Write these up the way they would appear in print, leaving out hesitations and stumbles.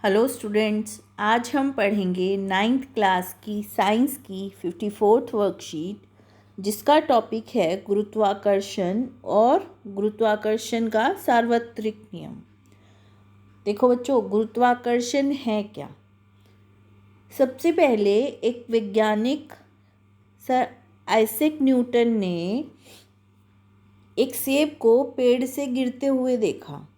Hello students, आज हम पढ़ेंगे नाइन्थ क्लास की साइंस की 54th वर्कशीट, जिसका टॉपिक है गुरुत्वाकर्षण और गुरुत्वाकर्षण का सार्वत्रिक नियम। देखो बच्चों, गुरुत्वाकर्षण है क्या। सबसे पहले एक वैज्ञानिक सर आइजैक न्यूटन ने एक सेब को पेड़ से गिरते हुए देखा,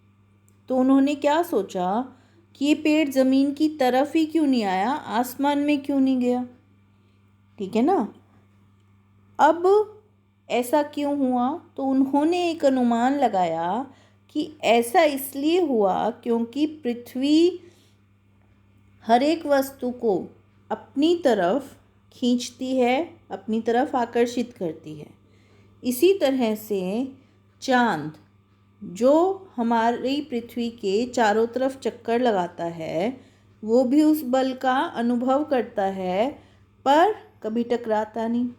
तो उन्होंने क्या सोचा कि ये पेड़ ज़मीन की तरफ ही क्यों नहीं आया, आसमान में क्यों नहीं गया। ठीक है ना। अब ऐसा क्यों हुआ, तो उन्होंने एक अनुमान लगाया कि ऐसा इसलिए हुआ क्योंकि पृथ्वी हर एक वस्तु को अपनी तरफ खींचती है, अपनी तरफ आकर्षित करती है। इसी तरह से चांद, जो हमारी पृथ्वी के चारों तरफ चक्कर लगाता है, वो भी उस बल का अनुभव करता है, पर कभी टकराता नहीं।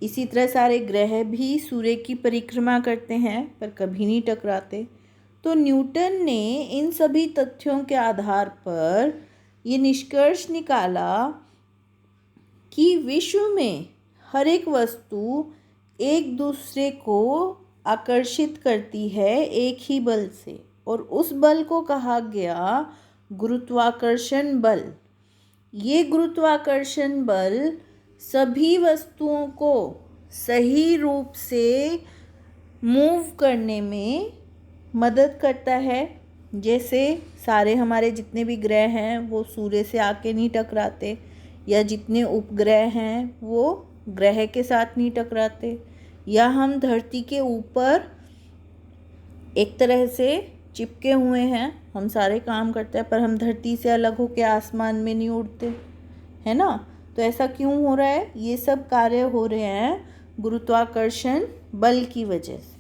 इसी तरह सारे ग्रह भी सूर्य की परिक्रमा करते हैं, पर कभी नहीं टकराते। तो न्यूटन ने इन सभी तथ्यों के आधार पर ये निष्कर्ष निकाला कि विश्व में हर एक वस्तु एक दूसरे को आकर्षित करती है एक ही बल से, और उस बल को कहा गया गुरुत्वाकर्षण बल। ये गुरुत्वाकर्षण बल सभी वस्तुओं को सही रूप से मूव करने में मदद करता है। जैसे सारे हमारे जितने भी ग्रह हैं वो सूर्य से आके नहीं टकराते, या जितने उपग्रह हैं वो ग्रह के साथ नहीं टकराते, या हम धरती के ऊपर एक तरह से चिपके हुए हैं, हम सारे काम करते हैं, पर हम धरती से अलग होकर आसमान में नहीं उड़ते, है ना। तो ऐसा क्यों हो रहा है, ये सब कार्य हो रहे हैं गुरुत्वाकर्षण बल की वजह से।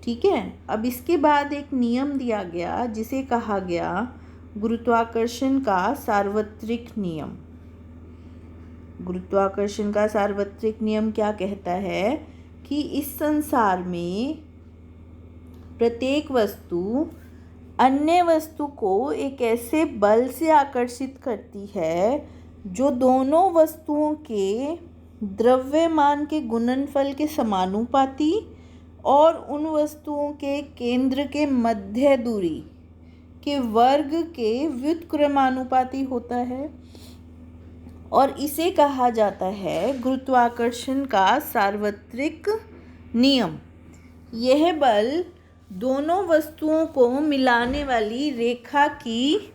ठीक है। अब इसके बाद एक नियम दिया गया जिसे कहा गया गुरुत्वाकर्षण का सार्वत्रिक नियम। गुरुत्वाकर्षण का सार्वत्रिक नियम क्या कहता है कि इस संसार में प्रत्येक वस्तु अन्य वस्तु को एक ऐसे बल से आकर्षित करती है जो दोनों वस्तुओं के द्रव्यमान के गुणनफल के समानुपाती और उन वस्तुओं के केंद्र के मध्य दूरी के वर्ग के व्युत्क्रमानुपाती होता है, और इसे कहा जाता है गुरुत्वाकर्षण का सार्वत्रिक नियम। यह बल दोनों वस्तुओं को मिलाने वाली रेखा की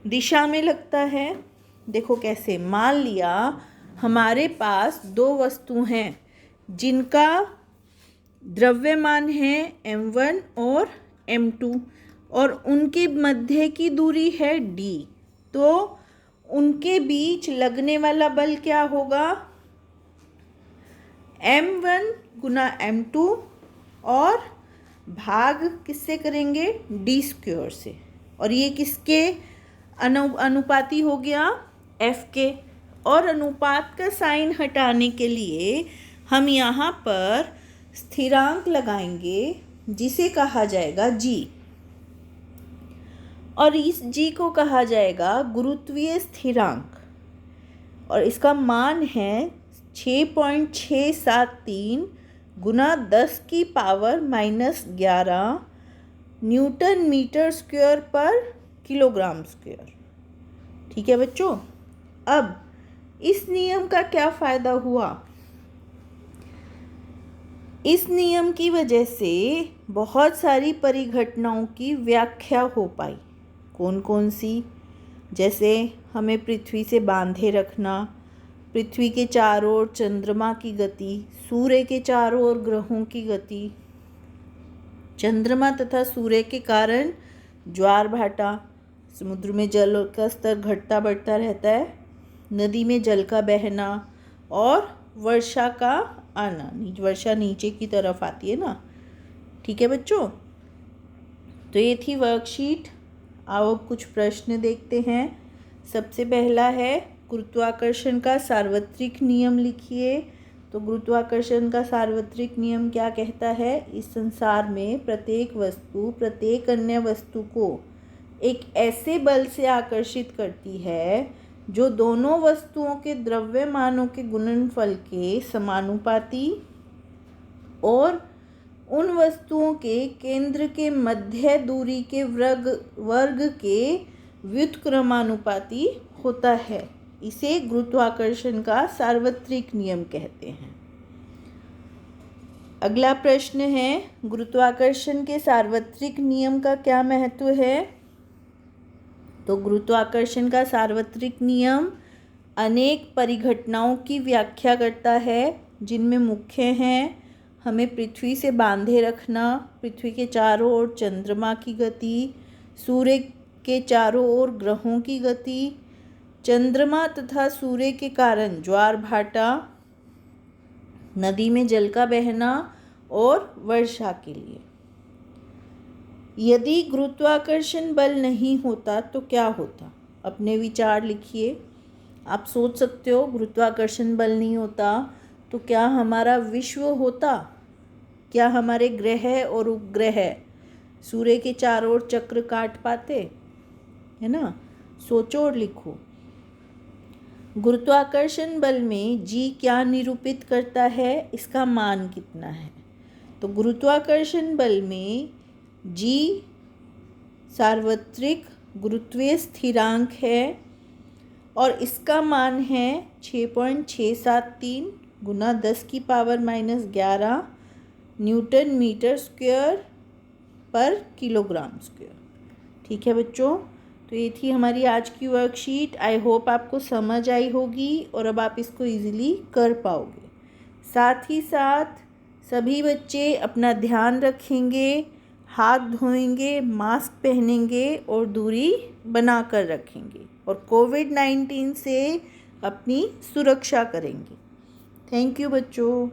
दिशा में लगता है। देखो कैसे, मान लिया हमारे पास दो वस्तु हैं जिनका द्रव्यमान है m1 और m2, और उनके मध्य की दूरी है d। तो उनके बीच लगने वाला बल क्या होगा, m1 गुना m2, और भाग किससे करेंगे, d स्क्वायर से, और ये किसके अनुपाती हो गया, f के। और अनुपात का साइन हटाने के लिए हम यहाँ पर स्थिरांक लगाएंगे जिसे कहा जाएगा g, और इस g को कहा जाएगा गुरुत्वीय स्थिरांक, और इसका मान है 6.673 गुना 10 की पावर -11 न्यूटन मीटर स्क्वायर पर किलोग्राम स्क्वायर। ठीक है बच्चों। अब इस नियम का क्या फ़ायदा हुआ, इस नियम की वजह से बहुत सारी परिघटनाओं की व्याख्या हो पाई। कौन कौन सी, जैसे हमें पृथ्वी से बांधे रखना, पृथ्वी के चारों ओर चंद्रमा की गति, सूर्य के चारों ओर ग्रहों की गति, चंद्रमा तथा सूर्य के कारण ज्वार भाटा, समुद्र में जल का स्तर घटता बढ़ता रहता है, नदी में जल का बहना, और वर्षा का आना, वर्षा नीचे की तरफ आती है ना। ठीक है बच्चों, तो ये थी वर्कशीट। आओ अब कुछ प्रश्न देखते हैं। सबसे पहला है गुरुत्वाकर्षण का सार्वत्रिक नियम लिखिए। तो गुरुत्वाकर्षण का सार्वत्रिक नियम क्या कहता है, इस संसार में प्रत्येक वस्तु प्रत्येक अन्य वस्तु को एक ऐसे बल से आकर्षित करती है जो दोनों वस्तुओं के द्रव्यमानों के गुणनफल के समानुपाती और उन वस्तुओं के केंद्र के मध्य दूरी के वर्ग के व्युत्क्रमानुपाती होता है। इसे गुरुत्वाकर्षण का सार्वत्रिक नियम कहते हैं। अगला प्रश्न है, गुरुत्वाकर्षण के सार्वत्रिक नियम का क्या महत्व है? तो गुरुत्वाकर्षण का सार्वत्रिक नियम अनेक परिघटनाओं की व्याख्या करता है, जिनमें मुख्य हैं हमें पृथ्वी से बांधे रखना, पृथ्वी के चारों ओर चंद्रमा की गति, सूर्य के चारों ओर ग्रहों की गति, चंद्रमा तथा सूर्य के कारण ज्वार भाटा, नदी में जल का बहना और वर्षा के लिए। यदि गुरुत्वाकर्षण बल नहीं होता तो क्या होता? अपने विचार लिखिए। आप सोच सकते हो, गुरुत्वाकर्षण बल नहीं होता तो क्या हमारा विश्व होता? क्या हमारे ग्रह और उपग्रह सूर्य के चारों ओर चक्र काट पाते? है ना? सोचो और लिखो। गुरुत्वाकर्षण बल में G क्या निरूपित करता है? इसका मान कितना है? तो गुरुत्वाकर्षण बल में G सार्वत्रिक गुरुत्वीय स्थिरांक है और इसका मान है 6.673 गुना 10⁻⁻11 न्यूटन मीटर स्क्वायर पर किलोग्राम स्क्वायर। ठीक है बच्चों, तो ये थी हमारी आज की वर्कशीट। आई होप आपको समझ आई होगी और अब आप इसको इजीली कर पाओगे। साथ ही साथ सभी बच्चे अपना ध्यान रखेंगे, हाथ धोएंगे, मास्क पहनेंगे और दूरी बना कर रखेंगे और कोविड-19 से अपनी सुरक्षा करेंगे। थैंक यू बच्चों।